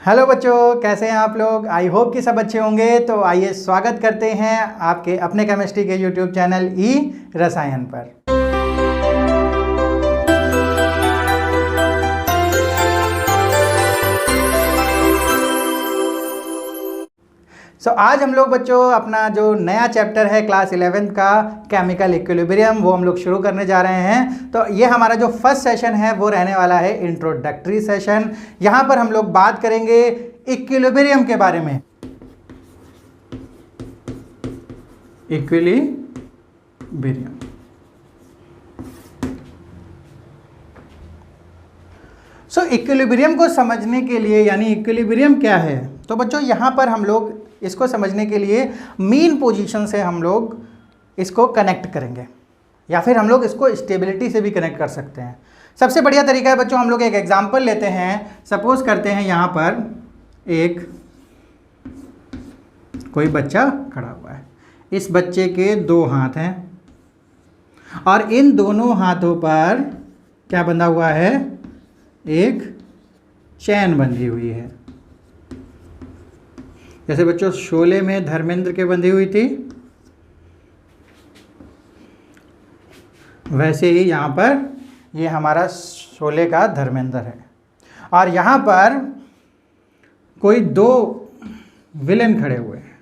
Hello बच्चों, कैसे हैं आप लोग। आई होप कि सब अच्छे होंगे। तो आइए स्वागत करते हैं आपके अपने केमिस्ट्री के यूट्यूब चैनल ई रसायन पर। आज हम लोग बच्चों अपना जो नया चैप्टर है क्लास 11th का केमिकल इक्विलिब्रियम वो हम लोग शुरू करने जा रहे हैं। तो ये हमारा जो फर्स्ट सेशन है वो रहने वाला है इंट्रोडक्टरी सेशन। यहाँ पर हम लोग बात करेंगे इक्विलिब्रियम के बारे में। इक्विलिब्रियम इक्विलिब्रियम को समझने के लिए, यानी इक्विलिब्रियम क्या है, तो बच्चों यहाँ पर हम लोग इसको समझने के लिए मीन पोजीशन से हम लोग इसको कनेक्ट करेंगे, या फिर हम लोग इसको स्टेबिलिटी से भी कनेक्ट कर सकते हैं। सबसे बढ़िया तरीका है बच्चों, हम लोग एक एग्जांपल लेते हैं। सपोज करते हैं यहाँ पर एक कोई बच्चा खड़ा हुआ है। इस बच्चे के दो हाथ हैं और इन दोनों हाथों पर क्या बंधा हुआ है, एक चैन बंधी हुई है। जैसे बच्चों शोले में धर्मेंद्र के बंधी हुई थी, वैसे ही यहाँ पर ये हमारा शोले का धर्मेंद्र है। और यहाँ पर कोई दो विलेन खड़े हुए हैं,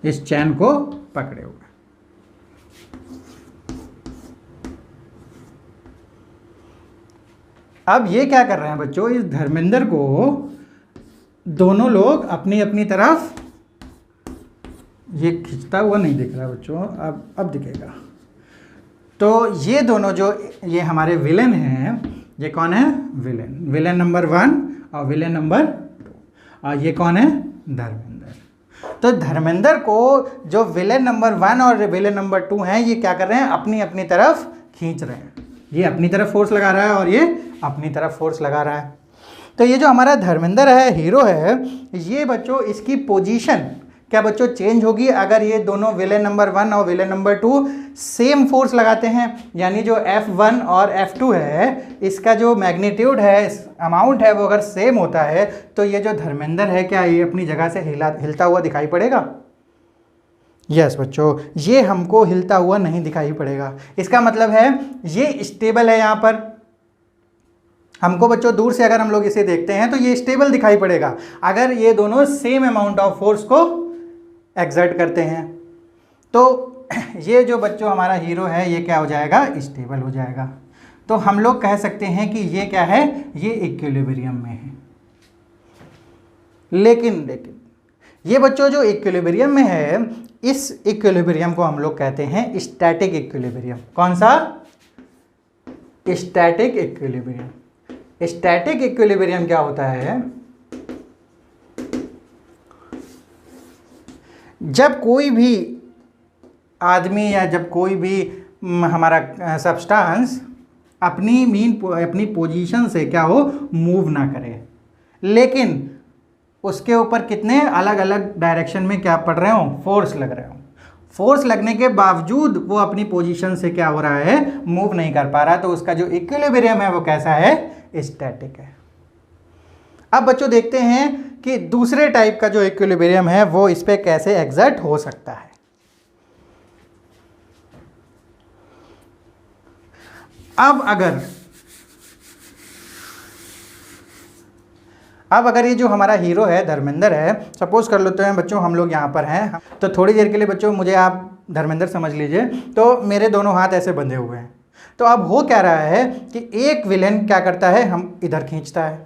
इस चैन को पकड़े हुए। अब ये क्या कर रहे हैं बच्चों, इस धर्मेंद्र को दोनों लोग अपनी अपनी तरफ, ये खींचता हुआ नहीं दिख रहा बच्चों, अब दिखेगा। तो ये दोनों जो ये हमारे विलेन हैं, ये कौन है, विलेन नंबर 1 और विलेन नंबर 2। और ये कौन है, धर्मेंद्र। तो धर्मेंद्र को जो विलेन नंबर 1 और विलेन नंबर 2 हैं, ये क्या कर रहे हैं, अपनी अपनी तरफ खींच रहे हैं। ये अपनी तरफ फोर्स लगा रहा है और ये अपनी तरफ फोर्स लगा रहा है। तो ये जो हमारा धर्मेंद्र है, हीरो है, ये बच्चों इसकी पोजीशन क्या बच्चों चेंज होगी अगर ये दोनों विलेन नंबर 1 और विलेन नंबर 2 सेम फोर्स लगाते हैं। यानी जो F1 और F2 है, इसका जो मैग्नीट्यूड है, अमाउंट है, वो अगर सेम होता है तो ये जो धर्मेंद्र है, क्या ये अपनी जगह से हिलता हुआ दिखाई पड़ेगा? यस बच्चों, ये हमको हिलता हुआ नहीं दिखाई पड़ेगा। इसका मतलब है ये स्टेबल है। यहाँ पर हमको बच्चों दूर से अगर हम लोग इसे देखते हैं तो ये स्टेबल दिखाई पड़ेगा अगर ये दोनों सेम अमाउंट ऑफ फोर्स को एक्सर्ट करते हैं। तो ये जो बच्चों हमारा हीरो है, ये क्या हो जाएगा, स्टेबल हो जाएगा। तो हम लोग कह सकते हैं कि ये क्या है, ये इक्विलिब्रियम में है। लेकिन ये बच्चों जो इक्विलिब्रियम में है, इस इक्विलिब्रियम को हम लोग कहते हैं स्टैटिक इक्विलिब्रियम। कौन सा, स्टैटिक इक्विलिब्रियम। स्टैटिक इक्विलिब्रियम क्या होता है, जब कोई भी आदमी या जब कोई भी हमारा सब्सटेंस अपनी पोजीशन से क्या हो, मूव ना करे, लेकिन उसके ऊपर कितने अलग अलग डायरेक्शन में क्या पड़ रहे हो, फोर्स लग रहे हो। फोर्स लगने के बावजूद वो अपनी पोजीशन से क्या हो रहा है, मूव नहीं कर पा रहा। तो उसका जो इक्विलिब्रियम है वो कैसा है, स्टैटिक है। अब बच्चों देखते हैं कि दूसरे टाइप का जो इक्विलिब्रियम है वो इस पे कैसे एग्जर्ट हो सकता है। अब अगर ये जो हमारा हीरो है, धर्मेंद्र है, सपोज कर लेते हैं बच्चों हम लोग यहाँ पर हैं, तो थोड़ी देर के लिए बच्चों मुझे आप धर्मेंद्र समझ लीजिए। तो मेरे दोनों हाथ ऐसे बंधे हुए हैं। तो अब हो क्या रहा है कि एक विलेन क्या करता है, हम इधर खींचता है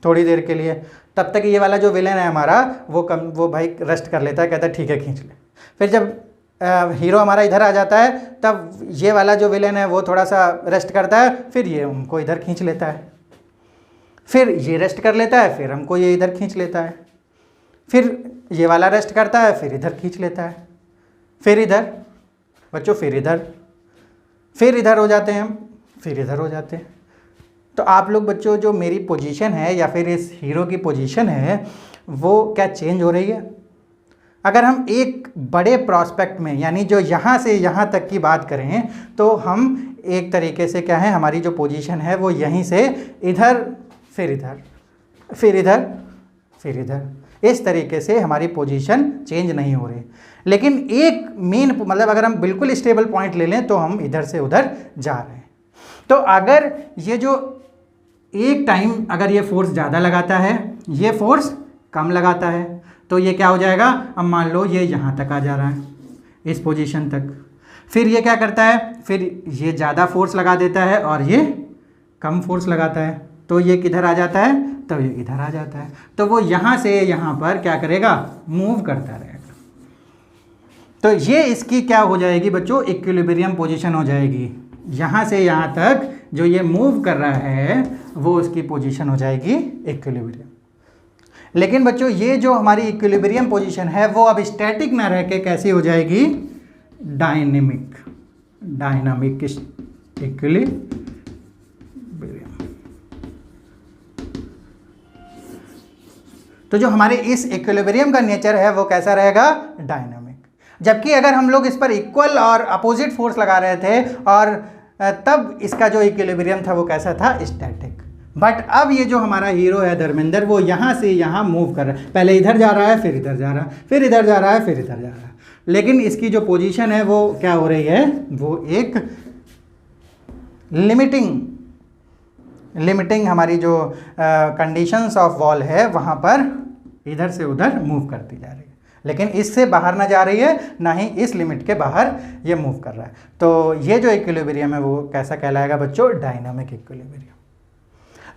थोड़ी देर के लिए। तब तक ये वाला जो विलेन है हमारा, वो भाई रेस्ट कर लेता है, कहता है ठीक है खींच ले। फिर जब हीरो हमारा इधर आ जाता है, तब ये वाला जो विलेन है वो थोड़ा सा रेस्ट करता है, फिर ये हमको इधर खींच लेता है। फिर ये रेस्ट कर लेता है, फिर हमको ये इधर खींच लेता है। फिर ये वाला रेस्ट करता है, फिर इधर खींच लेता है। फिर इधर बच्चों, फिर इधर हो जाते हैं हम, फिर इधर हो जाते हैं। तो आप लोग बच्चों जो मेरी पोजीशन है या फिर इस हीरो की पोजीशन है, वो क्या चेंज हो रही है? अगर हम एक बड़े प्रॉस्पेक्ट में, यानी जो यहाँ से यहाँ तक की बात करें, तो हम एक तरीके से क्या है, हमारी जो पोजीशन है वो यहीं से इधर, फिर इधर, फिर इधर, फिर इधर। इस तरीके से हमारी पोजीशन चेंज नहीं हो रही। लेकिन एक मेन मतलब अगर हम बिल्कुल स्टेबल पॉइंट ले लें तो हम इधर से उधर जा रहे हैं। तो अगर ये जो एक टाइम अगर ये फोर्स ज़्यादा लगाता है, ये फोर्स कम लगाता है, तो ये क्या हो जाएगा, अब मान लो ये यहाँ तक आ जा रहा है, इस पोजीशन तक। फिर ये क्या करता है, फिर ये ज़्यादा फोर्स लगा देता है और ये कम फोर्स लगाता है, तो ये किधर आ जाता है, तो ये इधर आ जाता है। तो वो यहाँ से यहाँ पर क्या करेगा, मूव करता रहेगा। तो ये इसकी क्या हो जाएगी बच्चों, इक्विलिब्रियम पोजीशन हो जाएगी। यहाँ से यहाँ तक जो ये मूव कर रहा है वो उसकी पोजीशन हो जाएगी इक्विलिब्रियम। लेकिन बच्चों ये जो हमारी इक्विलिब्रियम पोजीशन है वो अब स्टैटिक ना रह के कैसी हो जाएगी, डायनेमिक, डायनामिक इक्विलिब्रियम। तो जो हमारे इस इक्विलिब्रियम का नेचर है वो कैसा रहेगा, डायनामिक। जबकि अगर हम लोग इस पर इक्वल और अपोजिट फोर्स लगा रहे थे और तब इसका जो इक्विलिब्रियम था वो कैसा था, स्टैटिक। बट अब ये जो हमारा हीरो है धर्मेंद्र, वो यहाँ से यहाँ मूव कर रहा है, पहले इधर जा रहा है, फिर इधर जा रहा है, फिर इधर जा रहा है, फिर इधर जा रहा है। लेकिन इसकी जो पोजीशन है वो क्या हो रही है, वो एक लिमिटिंग हमारी जो कंडीशंस ऑफ वॉल है वहाँ पर इधर से उधर मूव करती जा रही है। लेकिन इससे बाहर ना जा रही है, ना ही इस लिमिट के बाहर ये मूव कर रहा है। तो ये जो इक्विलिब्रियम है वो कैसा कहलाएगा बच्चों, डायनामिक इक्विलिब्रियम।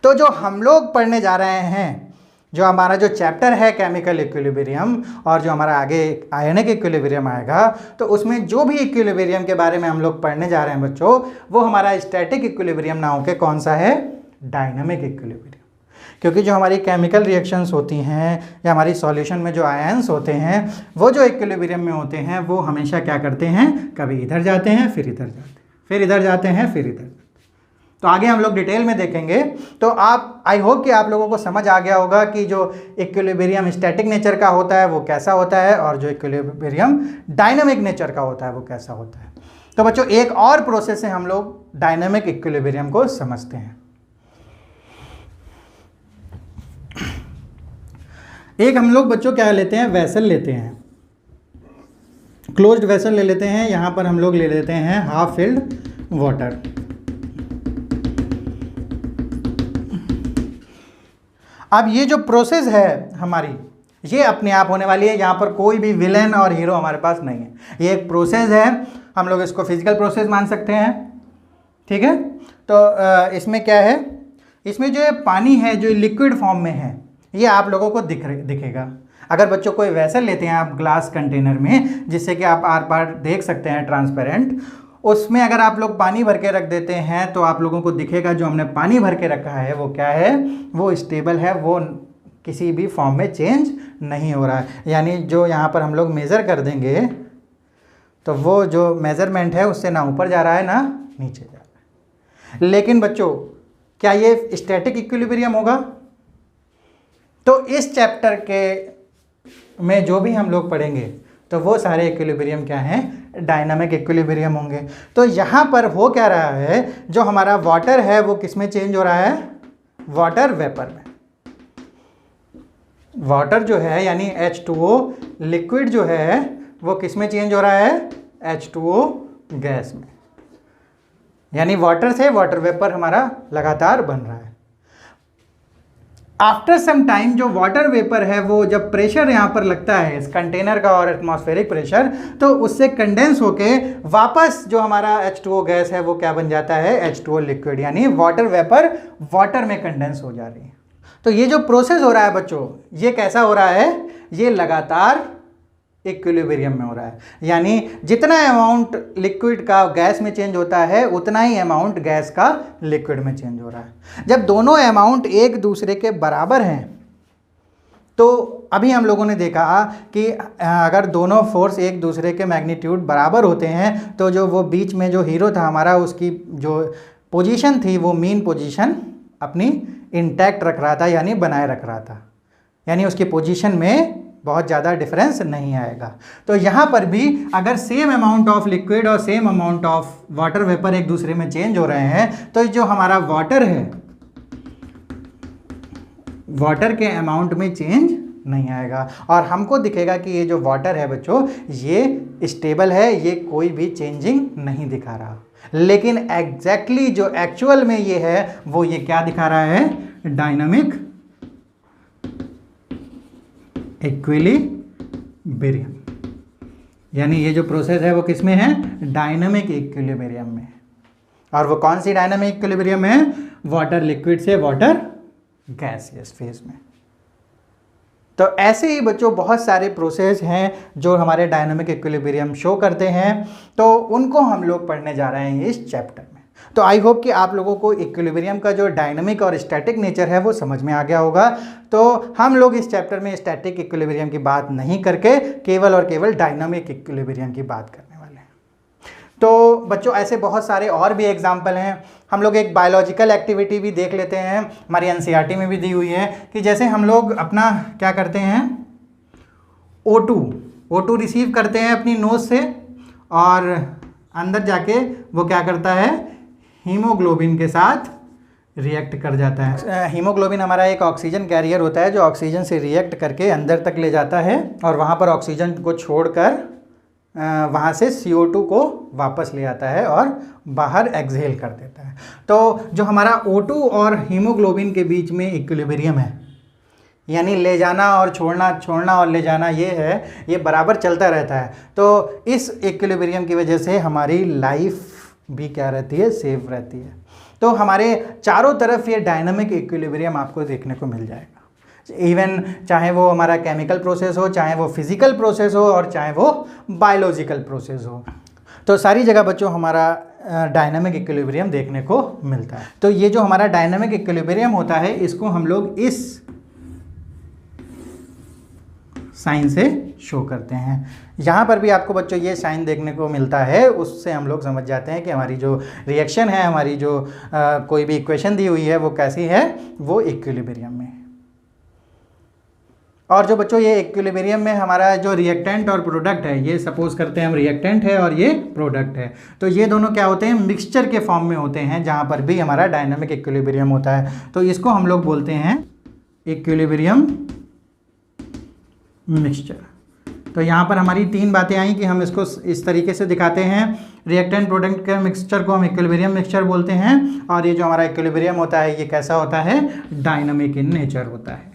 तो जो हम लोग पढ़ने जा रहे हैं, जो हमारा जो चैप्टर है केमिकल इक्विलिब्रियम, और जो हमारा आगे आयनिक इक्विलिब्रियम आएगा, तो उसमें जो भी इक्विलिब्रियम के बारे में हम लोग पढ़ने जा रहे हैं बच्चों, वो हमारा स्टैटिक इक्विलिब्रियम ना होकर कौन सा है, डायनामिक इक्विलिब्रियम। क्योंकि जो हमारी केमिकल रिएक्शंस होती हैं या हमारी सॉल्यूशन में जो आयंस होते हैं वो जो इक्विलिब्रियम में होते हैं वो हमेशा क्या करते हैं, कभी इधर जाते हैं, फिर इधर जाते हैं, फिर इधर जाते हैं, फिर इधर। तो आगे हम लोग डिटेल में देखेंगे। तो आप, आई होप कि आप लोगों को समझ आ गया होगा कि जो इक्विलिब्रियम स्टैटिक नेचर का होता है वो कैसा होता है, और जो इक्विलिब्रियम डायनामिक नेचर का होता है वो कैसा होता है। तो बच्चों एक और प्रोसेस से हम लोग डायनामिक इक्विलिब्रियम को समझते हैं। एक हम लोग बच्चों क्या लेते हैं, वेसल लेते हैं, क्लोज्ड वेसल ले लेते हैं। यहाँ पर हम लोग ले लेते हैं हाफ फिल्ड वाटर। अब ये जो प्रोसेस है हमारी, ये अपने आप होने वाली है। यहाँ पर कोई भी विलेन और हीरो हमारे पास नहीं है, ये एक प्रोसेस है। हम लोग इसको फिजिकल प्रोसेस मान सकते हैं, ठीक है। तो इसमें क्या है, इसमें जो पानी है जो लिक्विड फॉर्म में है, ये आप लोगों को दिखेगा। अगर बच्चों कोई वेसल लेते हैं आप ग्लास कंटेनर में, जिससे कि आप आर पार देख सकते हैं ट्रांसपेरेंट, उसमें अगर आप लोग पानी भर के रख देते हैं तो आप लोगों को दिखेगा जो हमने पानी भर के रखा है वो क्या है, वो स्टेबल है, वो किसी भी फॉर्म में चेंज नहीं हो रहा है। यानी जो यहाँ पर हम लोग मेज़र कर देंगे तो वो जो मेज़रमेंट है उससे ना ऊपर जा रहा है ना नीचे जा रहा है। लेकिन बच्चों क्या ये स्टैटिक इक्विलिब्रियम होगा? तो इस चैप्टर के में जो भी हम लोग पढ़ेंगे तो वो सारे इक्विलिब्रियम क्या हैं, डायनामिक इक्विलिब्रियम होंगे। तो यहाँ पर हो क्या रहा है, जो हमारा वाटर है वो किस में चेंज हो रहा है, वाटर वेपर में। वाटर जो है यानी H2O लिक्विड जो है वो किस में चेंज हो रहा है, H2O गैस में। यानी वाटर से वाटर वेपर हमारा लगातार बन रहा है। आफ्टर सम टाइम जो वाटर वेपर है वो जब प्रेशर यहाँ पर लगता है इस कंटेनर का और एटमॉस्फेरिक प्रेशर, तो उससे कंडेंस होके वापस जो हमारा H2O गैस है वो क्या बन जाता है, H2O लिक्विड। यानी वाटर वेपर वाटर में कंडेंस हो जा रही है। तो ये जो प्रोसेस हो रहा है बच्चों, ये कैसा हो रहा है, ये लगातार इक्विलिब्रियम में हो रहा है। यानी जितना अमाउंट लिक्विड का गैस में चेंज होता है उतना ही अमाउंट गैस का लिक्विड में चेंज हो रहा है। जब दोनों अमाउंट एक दूसरे के बराबर हैं तो अभी हम लोगों ने देखा कि अगर दोनों फोर्स एक दूसरे के मैग्नीट्यूड बराबर होते हैं तो जो वो बीच में जो हीरो था हमारा, उसकी जो पोजीशन थी वो मीन पोजीशन अपनी इंटैक्ट रख रहा था, यानी बनाए रख रहा था। यानी उसकी पोजीशन में बहुत ज़्यादा डिफरेंस नहीं आएगा। तो यहाँ पर भी अगर सेम अमाउंट ऑफ लिक्विड और same amount of water vapour एक दूसरे में चेंज हो रहे हैं तो जो हमारा वाटर है वाटर के अमाउंट में चेंज नहीं आएगा और हमको दिखेगा कि ये जो वाटर है बच्चों ये स्टेबल है, ये कोई भी चेंजिंग नहीं दिखा रहा। लेकिन एग्जैक्टली जो एक्चुअल में ये है वो ये क्या दिखा रहा है, डायनामिक इक्विलिब्रियम। यानी ये जो प्रोसेस है वो किस में है, डायनामिक इक्विलिब्रियम में। और वो कौन सी डायनामिक इक्विलिब्रियम है, वाटर लिक्विड से वाटर गैसियस फेज में। तो ऐसे ही बच्चों बहुत सारे प्रोसेस हैं जो हमारे डायनामिक इक्विलिब्रियम शो करते हैं, तो उनको हम लोग पढ़ने जा रहे हैं इस चैप्टर में। तो आई होप कि आप लोगों को इक्विलिब्रियम का जो डायनामिक और स्टैटिक नेचर है वो समझ में आ गया होगा। तो हम लोग इस चैप्टर में स्टैटिक इक्विलिब्रियम की बात नहीं करके केवल और केवल डायनामिक इक्विलिब्रियम की बात करने वाले हैं। तो बच्चों ऐसे बहुत सारे और भी एग्जाम्पल हैं। हम लोग एक बायोलॉजिकल एक्टिविटी भी देख लेते हैं, हमारी एनसीईआरटी में भी दी हुई है कि जैसे हम लोग अपना क्या करते हैं, O2 रिसीव करते हैं अपनी नोज से और अंदर जाके वो क्या करता है, हीमोग्लोबिन के साथ रिएक्ट कर जाता है। हीमोग्लोबिन हमारा एक ऑक्सीजन कैरियर होता है जो ऑक्सीजन से रिएक्ट करके अंदर तक ले जाता है और वहाँ पर ऑक्सीजन को छोड़कर वहाँ से CO2 को वापस ले आता है और बाहर एक्सहेल कर देता है। तो जो हमारा O2 और हीमोग्लोबिन के बीच में इक्विलिब्रियम है, यानी ले जाना और छोड़ना, छोड़ना और ले जाना, ये है, ये बराबर चलता रहता है। तो इस इक्विलिब्रियम की वजह से हमारी लाइफ भी क्या रहती है, सेफ रहती है। तो हमारे चारों तरफ ये डायनामिक इक्विलिब्रियम आपको देखने को मिल जाएगा। इवन चाहे वो हमारा केमिकल प्रोसेस हो, चाहे वो फिजिकल प्रोसेस हो और चाहे वो बायोलॉजिकल प्रोसेस हो, तो सारी जगह बच्चों हमारा डायनामिक इक्विलिब्रियम देखने को मिलता है। तो ये जो हमारा डायनामिक इक्विलिब्रियम होता है इसको हम लोग इस साइन से शो करते हैं। यहाँ पर भी आपको बच्चों ये साइन देखने को मिलता है, उससे हम लोग समझ जाते हैं कि हमारी जो रिएक्शन है, हमारी जो कोई भी इक्वेशन दी हुई है वो कैसी है, वो इक्विलिब्रियम में। और जो बच्चों ये इक्विलिब्रियम में हमारा जो रिएक्टेंट और प्रोडक्ट है, ये सपोज करते हैं हम रिएक्टेंट है और ये प्रोडक्ट है, तो ये दोनों क्या होते हैं, मिक्सचर के फॉर्म में होते हैं, जहाँ पर भी हमारा डायनामिक इक्विलिब्रियम होता है। तो इसको हम लोग बोलते हैं इक्विलिब्रियम मिक्सचर। तो यहाँ पर हमारी तीन बातें आई कि हम इसको इस तरीके से दिखाते हैं, रिएक्टेंट प्रोडक्ट के मिक्सचर को हम इक्विलिब्रियम मिक्सचर बोलते हैं, और ये जो हमारा इक्विलिब्रियम होता है ये कैसा होता है, डायनामिक इन नेचर होता है।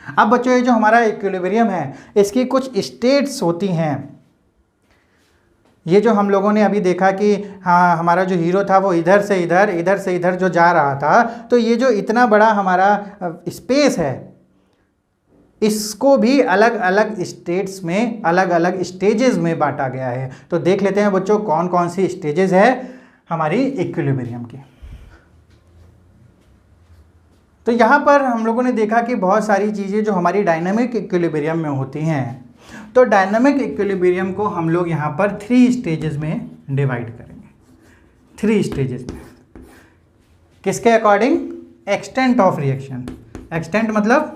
अब बच्चों ये जो हमारा इक्विलिब्रियम है इसकी कुछ स्टेट्स होती हैं। ये जो हम लोगों ने अभी देखा कि हाँ हमारा जो हीरो था वो इधर से इधर, इधर से इधर जो जा रहा था, तो ये जो इतना बड़ा हमारा स्पेस है इसको भी अलग अलग स्टेट्स में, अलग अलग स्टेजेस में बांटा गया है। तो देख लेते हैं बच्चों कौन कौन सी स्टेजेस है हमारी इक्विलिब्रियम की। तो यहाँ पर हम लोगों ने देखा कि बहुत सारी चीज़ें जो हमारी डायनामिक इक्विलिब्रियम में होती हैं, तो डायनामिक इक्विलिब्रियम को हम लोग यहाँ पर 3 स्टेजेस में डिवाइड करेंगे। 3 स्टेजेस में किसके according, extent of reaction. Extent मतलब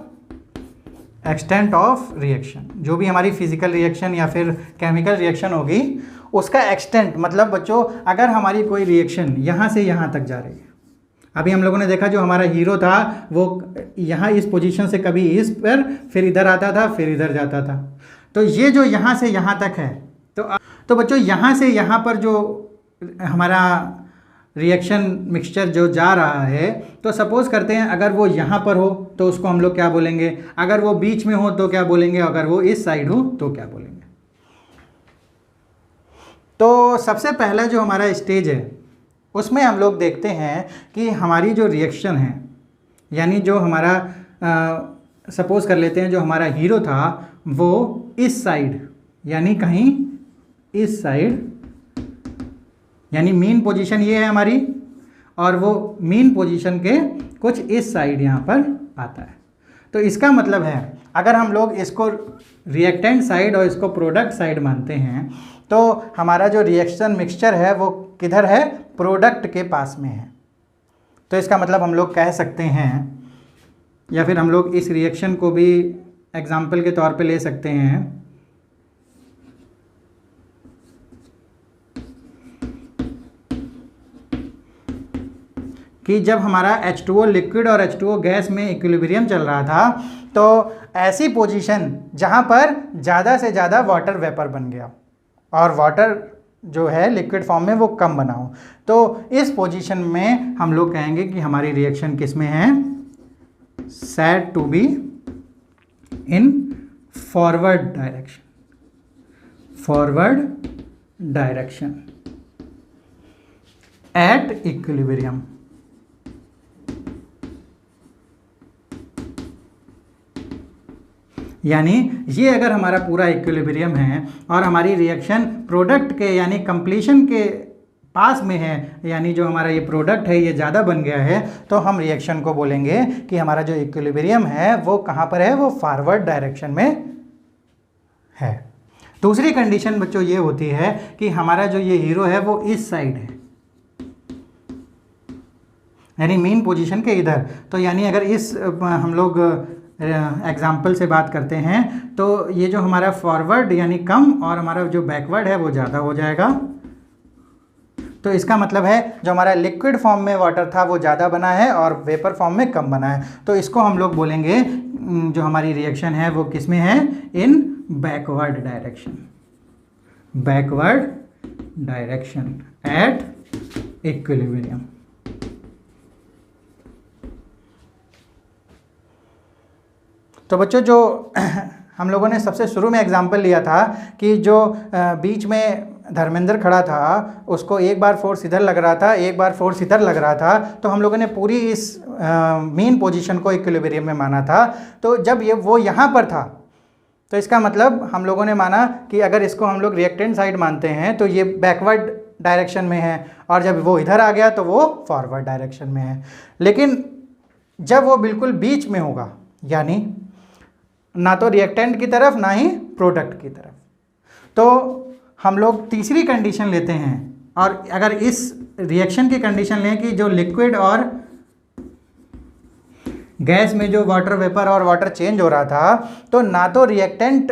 एक्सटेंट ऑफ रिएक्शन, जो भी हमारी फिजिकल रिएक्शन या फिर केमिकल रिएक्शन होगी उसका एक्सटेंट मतलब बच्चों अगर हमारी कोई रिएक्शन यहाँ से यहाँ तक जा रही है, अभी हम लोगों ने देखा जो हमारा हीरो था वो यहाँ इस पोजीशन से कभी इस पर, फिर इधर आता था, फिर इधर जाता था। तो ये जो यहाँ से यहाँ तक है, तो बच्चों यहाँ से यहाँ पर जो हमारा रिएक्शन मिक्सचर जो जा रहा है, तो सपोज करते हैं अगर वो यहाँ पर हो तो उसको हम लोग क्या बोलेंगे, अगर वो बीच में हो तो क्या बोलेंगे, अगर वो इस साइड हो तो क्या बोलेंगे। तो सबसे पहला जो हमारा स्टेज है उसमें हम लोग देखते हैं कि हमारी जो रिएक्शन है, यानी जो हमारा सपोज कर लेते हैं जो हमारा हीरो था वो इस साइड, यानी कहीं इस साइड, यानी मीन पोजीशन ये है हमारी, और वो मीन पोजीशन के कुछ इस साइड यहाँ पर आता है। तो इसका मतलब है अगर हम लोग इसको रिएक्टेंट साइड और इसको प्रोडक्ट साइड मानते हैं, तो हमारा जो रिएक्शन मिक्सचर है वो किधर है, प्रोडक्ट के पास में है। तो इसका मतलब हम लोग कह सकते हैं, या फिर हम लोग इस रिएक्शन को भी एग्जाम्पल के तौर पे ले सकते हैं कि जब हमारा H2O लिक्विड और H2O गैस में इक्विलिब्रियम चल रहा था तो ऐसी पोजीशन जहाँ पर ज़्यादा से ज़्यादा वाटर वेपर बन गया और वाटर जो है लिक्विड फॉर्म में वो कम बना हो, तो इस पोजीशन में हम लोग कहेंगे कि हमारी रिएक्शन किस में है, said to be in forward direction at equilibrium। यानी ये अगर हमारा पूरा इक्विलिब्रियम है और हमारी रिएक्शन प्रोडक्ट के यानी कंप्लीशन के पास में है, यानी जो हमारा ये प्रोडक्ट है ये ज़्यादा बन गया है, तो हम रिएक्शन को बोलेंगे कि हमारा जो इक्विलिब्रियम है वो कहाँ पर है, वो फॉरवर्ड डायरेक्शन में है। दूसरी कंडीशन बच्चों ये होती है कि हमारा जो ये हीरो है वो इस साइड है, यानी मेन पोजीशन के इधर। तो यानी अगर इस हम लोग एग्जाम्पल से बात करते हैं तो ये जो हमारा फॉरवर्ड यानी कम और हमारा जो बैकवर्ड है वो ज़्यादा हो जाएगा। तो इसका मतलब है जो हमारा लिक्विड फॉर्म में वाटर था वो ज़्यादा बना है और वेपर फॉर्म में कम बना है। तो इसको हम लोग बोलेंगे जो हमारी रिएक्शन है वो किस में है, इन बैकवर्ड डायरेक्शन एट इक्विलिब्रियम। तो बच्चों जो हम लोगों ने सबसे शुरू में एग्जाम्पल लिया था कि जो बीच में धर्मेंद्र खड़ा था उसको एक बार फोर्स इधर लग रहा था, एक बार फोर्स इधर लग रहा था, तो हम लोगों ने पूरी इस मेन पोजीशन को इक्विलिब्रियम में माना था। तो जब ये वो यहाँ पर था तो इसका मतलब हम लोगों ने माना कि अगर इसको हम लोग रिएक्टेंट साइड मानते हैं तो ये बैकवर्ड डायरेक्शन में है, और जब वो इधर आ गया तो वो फॉरवर्ड डायरेक्शन में है। लेकिन जब वो बिल्कुल बीच में होगा, यानी ना तो रिएक्टेंट की तरफ ना ही प्रोडक्ट की तरफ, तो हम लोग तीसरी कंडीशन लेते हैं। और अगर इस रिएक्शन की कंडीशन लें कि जो लिक्विड और गैस में जो वाटर वेपर और वाटर चेंज हो रहा था, तो ना तो रिएक्टेंट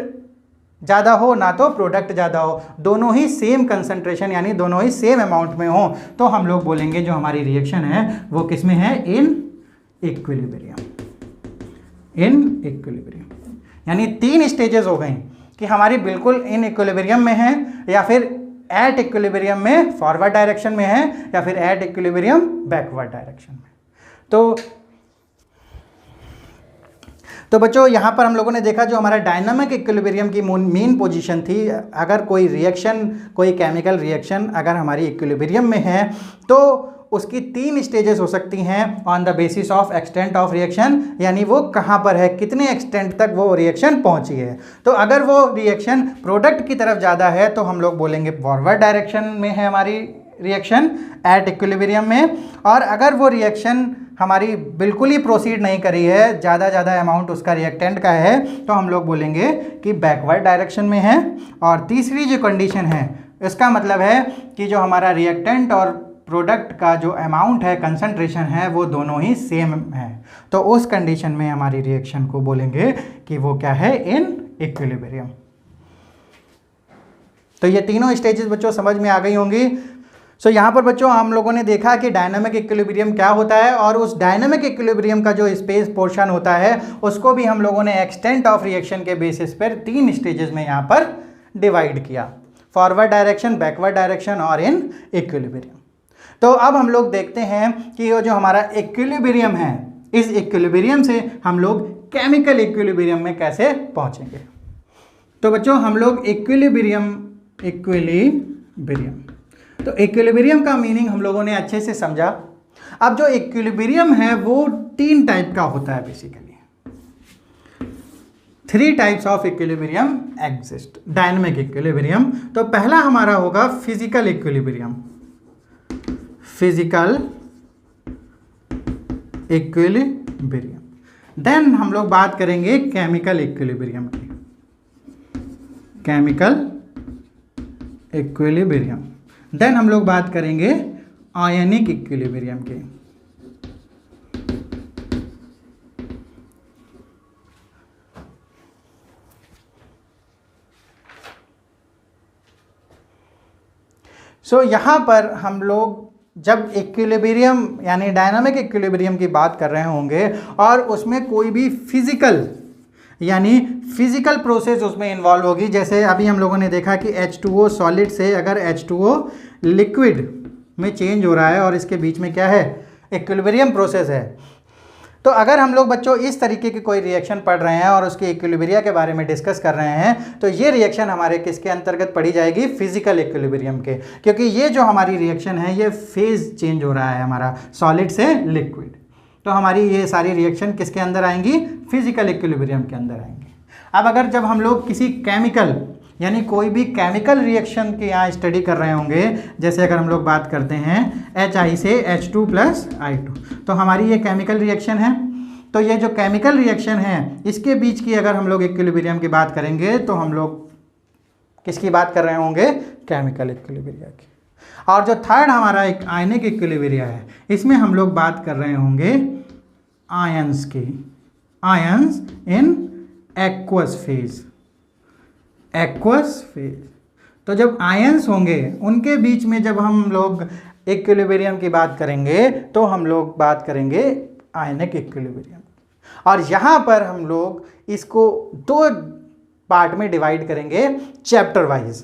ज़्यादा हो ना तो प्रोडक्ट ज़्यादा हो, दोनों ही सेम कंसंट्रेशन यानी दोनों ही सेम अमाउंट में हो, तो हम लोग बोलेंगे जो हमारी रिएक्शन है वो किस में है, इन इक्विलिब्रियम। यानी 3 स्टेजेस हो गई कि हमारी बिल्कुल इन इक्विलिब्रियम में है, या फिर एट इक्विलिब्रियम में फॉरवर्ड डायरेक्शन में है, या फिर एट इक्विलिब्रियम बैकवर्ड डायरेक्शन में। तो बच्चों यहाँ पर हम लोगों ने देखा जो हमारा डायनामिक इक्विलिब्रियम की मेन पोजीशन थी, अगर कोई रिएक्शन, कोई केमिकल रिएक्शन अगर हमारी इक्विलिब्रियम में है तो उसकी 3 स्टेजेस हो सकती हैं on the basis of extent of reaction, यानी वो कहाँ पर है, कितने एक्सटेंट तक वो रिएक्शन पहुँची है। तो अगर वो रिएक्शन प्रोडक्ट की तरफ ज़्यादा है तो हम लोग बोलेंगे फॉरवर्ड डायरेक्शन में है हमारी रिएक्शन एट इक्विलिब्रियम में, और अगर वो रिएक्शन हमारी बिल्कुल ही प्रोसीड नहीं करी है, ज़्यादा अमाउंट उसका रिएक्टेंट का है, तो हम लोग बोलेंगे कि बैकवर्ड डायरेक्शन में है। और तीसरी जो कंडीशन है इसका मतलब है कि जो हमारा रिएक्टेंट और प्रोडक्ट का जो अमाउंट है, कंसंट्रेशन है, वो दोनों ही सेम है, तो उस कंडीशन में हमारी रिएक्शन को बोलेंगे कि वो क्या है, इन इक्विलिब्रियम। तो ये तीनों स्टेजेस बच्चों समझ में आ गई होंगी। सो यहाँ पर बच्चों हम लोगों ने देखा कि डायनामिक इक्विलिब्रियम क्या होता है, और उस डायनामिक इक्विलिब्रियम का जो स्पेस पोर्शन होता है उसको भी हम लोगों ने एक्सटेंट ऑफ रिएक्शन के बेसिस पर 3 स्टेजेस में यहाँ पर डिवाइड किया, फॉरवर्ड डायरेक्शन, बैकवर्ड डायरेक्शन और इन इक्विलिब्रियम। तो अब हम लोग देखते हैं कि वो जो हमारा इक्विलिब्रियम है, इस इक्विलिब्रियम से हम लोग केमिकल इक्विलिब्रियम में कैसे पहुँचेंगे। तो बच्चों हम लोग इक्विलिब्रियम, तो इक्विलिब्रियम का मीनिंग हम लोगों ने अच्छे से समझा। अब जो इक्विलिब्रियम है वो 3 टाइप का होता है basically. 3 types of equilibrium exist. Dynamic equilibrium, तो पहला हमारा होगा फिजिकल इक्विलिब्रियम, देन हम लोग बात करेंगे केमिकल इक्विलिब्रियम की, देन हम लोग बात करेंगे आयनिक इक्विलिब्रियम की। सो यहाँ पर हम लोग जब इक्विलिब्रियम यानी डायनामिक इक्विलिब्रियम की बात कर रहे होंगे और उसमें कोई भी फिजिकल यानी फिजिकल प्रोसेस उसमें इन्वॉल्व होगी, जैसे अभी हम लोगों ने देखा कि H2O सॉलिड से अगर H2O लिक्विड में चेंज हो रहा है और इसके बीच में क्या है, इक्विलिब्रियम प्रोसेस है। तो अगर हम लोग बच्चों इस तरीके की कोई रिएक्शन पढ़ रहे हैं और उसके इक्विलिब्रिया के बारे में डिस्कस कर रहे हैं, तो ये रिएक्शन हमारे किसके अंतर्गत पढ़ी जाएगी, फिजिकल इक्विलिब्रियम के, क्योंकि ये जो हमारी रिएक्शन है ये फेज चेंज हो रहा है हमारा सॉलिड से लिक्विड। तो हमारी ये सारी रिएक्शन किसके अंदर आएंगी, फिजिकल इक्विलिब्रियम के अंदर आएंगी। अब अगर जब हम लोग किसी केमिकल यानी कोई भी केमिकल रिएक्शन के यहाँ स्टडी कर रहे होंगे, जैसे अगर हम लोग बात करते हैं HI से H2 + I2, तो हमारी ये केमिकल रिएक्शन है। तो ये जो केमिकल रिएक्शन है इसके बीच की अगर हम लोग इक्विलिब्रियम की बात करेंगे तो हम लोग किसकी बात कर रहे होंगे, केमिकल इक्विलिब्रिया की। और जो थर्ड हमारा एक आयनिक इक्विलिब्रिया है, इसमें हम लोग बात कर रहे होंगे आयंस की, ions in aqueous phase, aqueous phase. तो जब आयंस होंगे उनके बीच में जब हम लोग इक्विलिब्रियम की बात करेंगे तो हम लोग बात करेंगे आयनिक इक्विलिब्रियम। और यहाँ पर हम लोग इसको 2 पार्ट में डिवाइड करेंगे चैप्टर वाइज,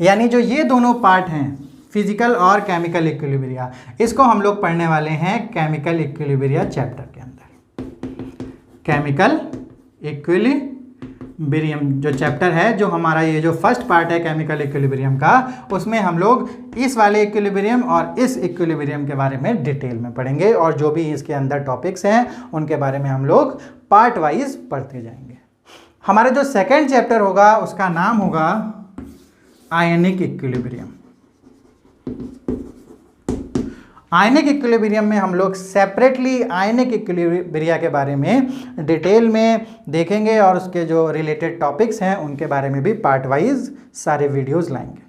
यानी जो ये दोनों पार्ट हैं फिजिकल और केमिकल इक्विलिब्रिया, इसको हम लोग पढ़ने वाले हैं केमिकल इक्विलिब्रिया चैप्टर के अंदर। केमिकल इक्विलिब्रियम जो चैप्टर है, जो हमारा ये जो फर्स्ट पार्ट है केमिकल इक्विलिब्रियम का, उसमें हम लोग इस वाले इक्विलिब्रियम और इस इक्विलिब्रियम के बारे में डिटेल में पढ़ेंगे और जो भी इसके अंदर टॉपिक्स हैं उनके बारे में हम लोग पार्ट वाइज पढ़ते जाएंगे। हमारा जो सेकेंड चैप्टर होगा उसका नाम होगा आयनिक इक्विलिब्रियम। आयनिक इक्विलिब्रियम में हम लोग सेपरेटली आयनिक इक्विलिब्रिया के बारे में डिटेल में देखेंगे और उसके जो रिलेटेड टॉपिक्स हैं उनके बारे में भी पार्ट वाइज सारे वीडियोस लाएंगे।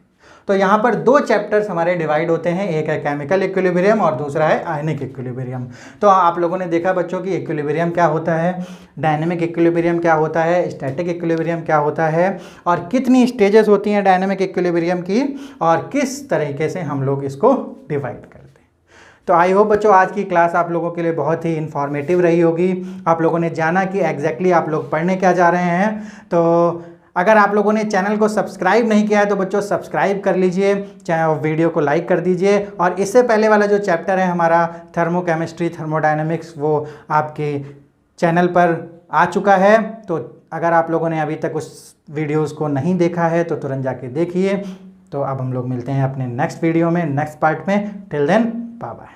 तो यहाँ पर 2 चैप्टर्स हमारे डिवाइड होते हैं, एक है केमिकल इक्विलिब्रियम और दूसरा है आयनिक इक्विलिब्रियम। तो आप लोगों ने देखा बच्चों कि इक्विलिब्रियम क्या होता है, डायनेमिक इक्विलिब्रियम क्या होता है, स्टैटिक इक्विलिब्रियम क्या होता है और कितनी स्टेजेस होती हैं डायनेमिक इक्विलिब्रियम की और किस तरीके से हम लोग इसको डिवाइड करते हैं। तो आई होप बच्चों आज की क्लास आप लोगों के लिए बहुत ही इन्फॉर्मेटिव रही होगी। आप लोगों ने जाना कि एग्जैक्टली आप लोग पढ़ने क्या जा रहे हैं। तो अगर आप लोगों ने चैनल को सब्सक्राइब नहीं किया है तो बच्चों सब्सक्राइब कर लीजिए, चाहे वीडियो को लाइक कर दीजिए। और इससे पहले वाला जो चैप्टर है हमारा थर्मोकेमिस्ट्री थर्मोडायनेमिक्स, वो आपके चैनल पर आ चुका है। तो अगर आप लोगों ने अभी तक उस वीडियोज़ को नहीं देखा है तो तुरंत जाके देखिए। तो अब हम लोग मिलते हैं अपने नेक्स्ट वीडियो में, नेक्स्ट पार्ट में। Till then bye bye.